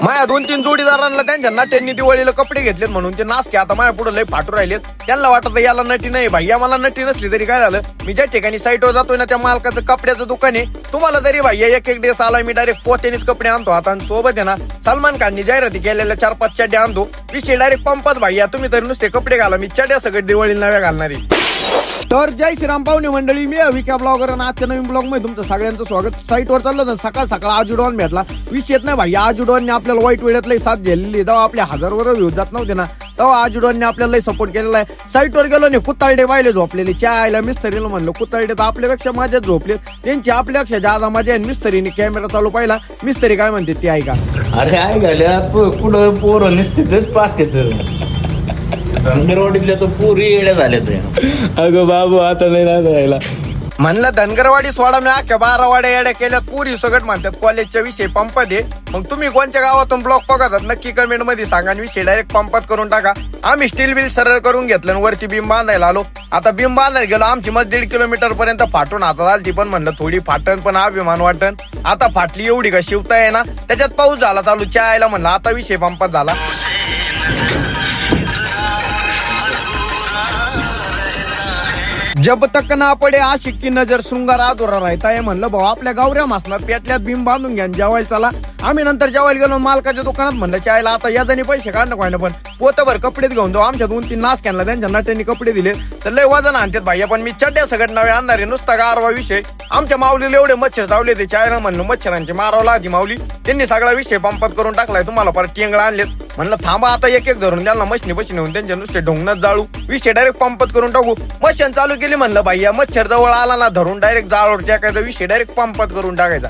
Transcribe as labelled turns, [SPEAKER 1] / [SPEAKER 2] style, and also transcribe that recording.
[SPEAKER 1] माझ्या 2-3 जोडीदारांना त्यांच्या नट्यांनी दिवाळीला कपडे घेतलेत म्हणून ते नासके आता माझ्या पुढे लय फाटू राहिलेत. त्यांना वाटत याला नटी नाही भैया, मला नटी नसली तरी काय झालं, मी ज्या ठिकाणी साईटवर जातोय ना त्या मालकाचं कपड्याचं दुकान आहे. तुम्हाला तरी भैया एक दिवस आला मी डायरेक्ट पोत्यानेच कपडे आणतो आता. आणि सोबत आहे ना सलमान खाननी जाहिराती केलेल्या 4-5 चड्ड्या आणतो. विषय डायरेक्ट पंपात भैया, तुम्ही तरी नुसते कपडे घाला, मी चड्ड्या सगळे दिवाळीला नव्या घालणारी. तर जय श्रीराम पाहुणे मंडळी, मी अविका ब्लॉगर आणि आजच्या नवीन ब्लॉग मध्ये तुमचं सगळ्यांचं स्वागत. साईटवर चाललो ना सकाळ सकाळ आजुडॉन भेटला. विषय नाही भाई, आजुडॉनने आपल्याला वाईट वेळेत लई साथ दिलेली. तेव्हा आपल्या 1000 व्ह्यूज जात नव्हते ना, तेव्हा आजुडॉनने आपल्याला लई सपोर्ट केलेला आहे. साईटवर गेलो नाही, कुत्ताळडे पाहिले झोपलेले चायला. मिस्त्रीला म्हणलं कुत्ताळडे तर आपल्यापेक्षा माझ्याच झोपले, त्यांची आपल्यापेक्षा जादा मजा आहे. मिस्त्रीने कॅमेरा चालू पाहिला, मिस्त्री काय म्हणते ते ऐका.
[SPEAKER 2] अरे आहे घाल्या कुठं पोरं निश्चितच पाहते धनगरवाडीतल्या तर पोरी येड्या झाल्या ते.
[SPEAKER 3] अगं बाबू आता नाही राहिला.
[SPEAKER 1] म्हणलं धनगरवाडी सोडा, मी अख्ख्या 12 वाड्या येड्या केल्यात. पुरी सगळं म्हणतात कॉलेजच्या विषय पंपात आहे. मग तुम्ही कोणत्या गावातून ब्लॉग बघतात नक्की कमेंट मध्ये सांगा आणि विषय डायरेक्ट पंपात करून टाका. आम्ही स्टील बिल सरळ करून घेतलं आणि वरती बीम बांधायला आलो. आता बीम बांधायला गेलो, आमची मग 1.5 किलोमीटर पर्यंत फाटून हातात आली. पण म्हणलं थोडी फाटण पण अभिमान वाटण. आता फाटली एवढी का शिवता आहे ना, त्याच्यात पाऊस झाला चालू चायला. म्हणलं आता विषय पंपात झाला. जब तक ना पडे आशिक की नजर शृंगार अधुरा राहता है. म्हणलं भाऊ आपल्या गावऱ्या मासला पेटल्यात बीम बांधून घ्या जेवायला चला. आम्ही नंतर जेवायला गेलो मालकाच्या दुकानात. म्हणलं चायला आता यादानी पैसे काढणं काय ना, पण पोतभर कपडेच घेऊन जाऊ. आमच्या 2-3 नास कॅनला त्यांच्या नट्यांनी कपडे दिले तर लय वजन आणतात भाई. पण मी चड्ड्या सगळ्यात नवे आणणारे, नुसता गारवा विषय. आमच्या माऊलीला एवढे मच्छर चावले ते चायला. म्हणलं मच्छरांची मारावला आधी माऊली, त्यांनी सगळा विषय पंपात करून टाकलाय. तुम्हाला परत टेंगळा आणलेत. म्हणलं थांबा आता एक धरून त्यांना मशनी नेऊन त्यांच्या नुसते ढोंगणात जाळू. विषय डायरेक्ट पंपात करून टाकू. मशीन चालू केली. म्हणलं भैया मच्छर जवळ आला ना धरून डायरेक्ट जाळवर टाकायचा. विषय डायरेक्ट पंपात करून टाकायचा.